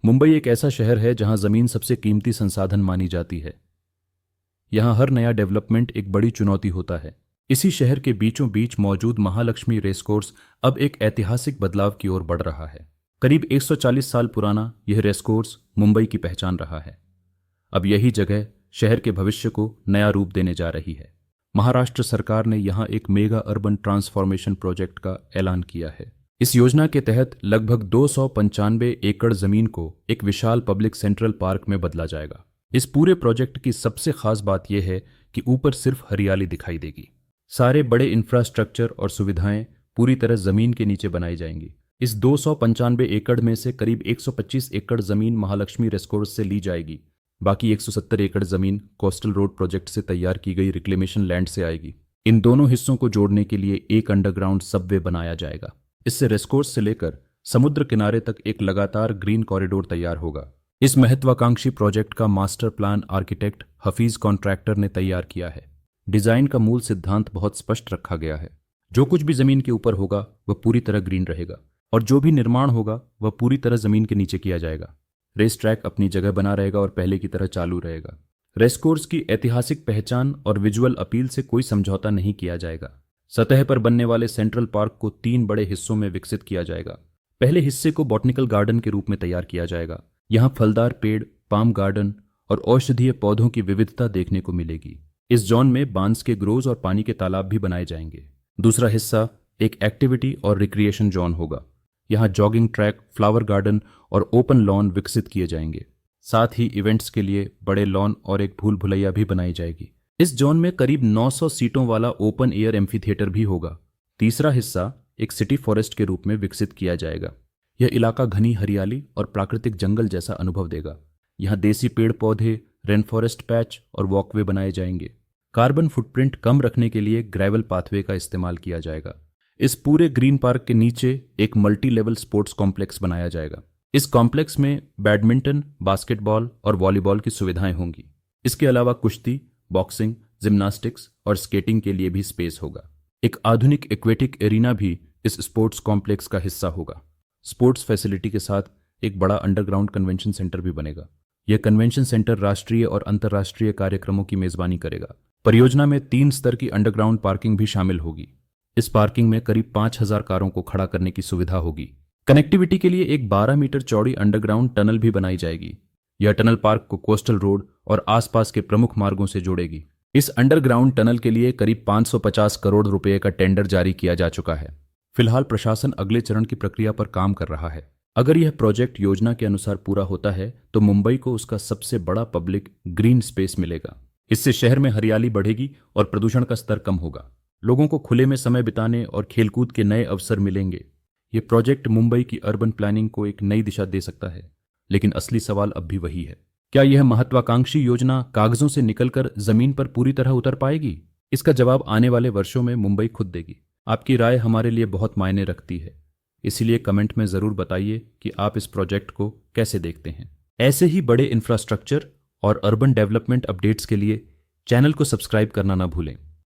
मुंबई एक ऐसा शहर है जहां जमीन सबसे कीमती संसाधन मानी जाती है। यहां हर नया डेवलपमेंट एक बड़ी चुनौती होता है। इसी शहर के बीचों बीच मौजूद महालक्ष्मी रेसकोर्स अब एक ऐतिहासिक बदलाव की ओर बढ़ रहा है। करीब 140 साल पुराना यह रेसकोर्स मुंबई की पहचान रहा है। अब यही जगह शहर के भविष्य को नया रूप देने जा रही है। महाराष्ट्र सरकार ने यहां एक मेगा अर्बन ट्रांसफॉर्मेशन प्रोजेक्ट का ऐलान किया है। इस योजना के तहत लगभग 295 एकड़ जमीन को एक विशाल पब्लिक सेंट्रल पार्क में बदला जाएगा। इस पूरे प्रोजेक्ट की सबसे खास बात यह है कि ऊपर सिर्फ हरियाली दिखाई देगी। सारे बड़े इंफ्रास्ट्रक्चर और सुविधाएं पूरी तरह जमीन के नीचे बनाई जाएंगी। इस 295 एकड़ में से करीब 125 एकड़ जमीन महालक्ष्मी रेसकोर्स से ली जाएगी। बाकी 170 एकड़ जमीन कोस्टल रोड प्रोजेक्ट से तैयार की गई रिक्लेमेशन लैंड से आएगी। इन दोनों हिस्सों को जोड़ने के लिए एक अंडरग्राउंड सबवे बनाया जाएगा। इससे रेसकोर्स से लेकर समुद्र किनारे तक एक लगातार ग्रीन कॉरिडोर तैयार होगा। इस महत्वाकांक्षी प्रोजेक्ट का master plan architect Hafeez contractor ने तैयार किया है। डिजाइन का मूल सिद्धांत बहुत स्पष्ट रखा गया है। जो कुछ भी जमीन के ऊपर होगा वह पूरी तरह ग्रीन रहेगा और जो भी निर्माण होगा वह पूरी तरह जमीन के नीचे किया जाएगा। रेस ट्रैक अपनी जगह बना रहेगा और पहले की तरह चालू रहेगा। रेसकोर्स की ऐतिहासिक पहचान और विजुअल अपील से कोई समझौता नहीं किया जाएगा। सतह पर बनने वाले सेंट्रल पार्क को 3 बड़े हिस्सों में विकसित किया जाएगा। पहले हिस्से को बॉटनिकल गार्डन के रूप में तैयार किया जाएगा। यहाँ फलदार पेड़, पाम गार्डन और औषधीय पौधों की विविधता देखने को मिलेगी। इस जोन में बांस के ग्रोज और पानी के तालाब भी बनाए जाएंगे। दूसरा हिस्सा एक एक्टिविटी और रिक्रिएशन जोन होगा। यहाँ जॉगिंग ट्रैक, फ्लावर गार्डन और ओपन लॉन विकसित किए जाएंगे। साथ ही इवेंट्स के लिए बड़े लॉन और एक भूल भुलैया भी बनाई जाएगी। इस जोन में करीब 900 सीटों वाला ओपन एयर एम्फीथिएटर भी होगा। तीसरा हिस्सा एक सिटी फॉरेस्ट के रूप में विकसित किया जाएगा। यह इलाका घनी हरियाली और प्राकृतिक जंगल जैसा अनुभव देगा। यहाँ देसी पेड़ पौधे, रेन फॉरेस्ट पैच और वॉकवे बनाए जाएंगे। कार्बन फुटप्रिंट कम रखने के लिए ग्रेवल पाथवे का इस्तेमाल किया जाएगा। इस पूरे ग्रीन पार्क के नीचे एक मल्टी लेवल स्पोर्ट्स कॉम्प्लेक्स बनाया जाएगा। इस कॉम्प्लेक्स में बैडमिंटन, बास्केटबॉल और वॉलीबॉल की सुविधाएं होंगी। इसके अलावा कुश्ती, बॉक्सिंग, जिम्नास्टिक्स और स्केटिंग के लिए भी स्पेस होगा। एक आधुनिक एक्वेटिक एरिना भी इस स्पोर्ट्स कॉम्प्लेक्स का हिस्सा होगा। स्पोर्ट्स फैसिलिटी के साथ एक बड़ा अंडरग्राउंड कन्वेंशन सेंटर भी बनेगा। यह कन्वेंशन सेंटर राष्ट्रीय और अंतर्राष्ट्रीय कार्यक्रमों की मेजबानी करेगा। परियोजना में 3 स्तर की अंडरग्राउंड पार्किंग भी शामिल होगी। इस पार्किंग में करीब 5000 कारों को खड़ा करने की सुविधा होगी। कनेक्टिविटी के लिए एक 12 मीटर चौड़ी अंडरग्राउंड टनल भी बनाई जाएगी। यह टनल पार्क को कोस्टल रोड और आसपास के प्रमुख मार्गों से जोड़ेगी। इस अंडरग्राउंड टनल के लिए करीब 550 करोड़ रुपए का टेंडर जारी किया जा चुका है। फिलहाल प्रशासन अगले चरण की प्रक्रिया पर काम कर रहा है। अगर यह प्रोजेक्ट योजना के अनुसार पूरा होता है तो मुंबई को उसका सबसे बड़ा पब्लिक ग्रीन स्पेस मिलेगा। इससे शहर में हरियाली बढ़ेगी और प्रदूषण का स्तर कम होगा। लोगों को खुले में समय बिताने और खेलकूद के नए अवसर मिलेंगे। ये प्रोजेक्ट मुंबई की अर्बन प्लानिंग को एक नई दिशा दे सकता है। लेकिन असली सवाल अब भी वही है, क्या यह महत्वाकांक्षी योजना कागजों से निकलकर जमीन पर पूरी तरह उतर पाएगी? इसका जवाब आने वाले वर्षों में मुंबई खुद देगी। आपकी राय हमारे लिए बहुत मायने रखती है, इसीलिए कमेंट में जरूर बताइए कि आप इस प्रोजेक्ट को कैसे देखते हैं। ऐसे ही बड़े इंफ्रास्ट्रक्चर और अर्बन डेवलपमेंट अपडेट्स के लिए चैनल को सब्सक्राइब करना ना भूलें।